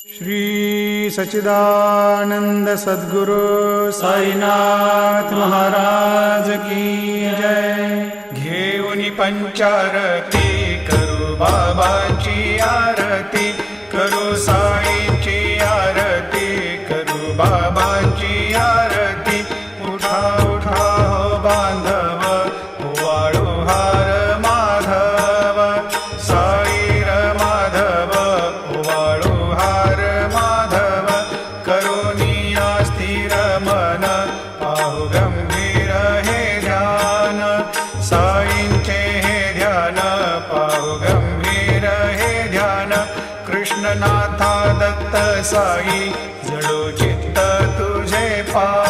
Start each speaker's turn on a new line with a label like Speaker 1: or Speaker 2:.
Speaker 1: श्री सच्चिदानंद सद्गुरु साईनाथ महाराज की जय। घेऊनी पंचारती करू बाबाची आरती, करू साईची आरती, करू बाबाची आरती। उठा उठा हो बांधव, वाळू हार माधव, साई र माधव, वाळू हार माधव। करुणिया स्थिर मन, पाहु गंभीर हे ध्यान, साईंचे हे ध्यान, पाहु गंभीर हे ध्यान। कृष्णनाथा दत्त साई, जडो चित्त तुझे पा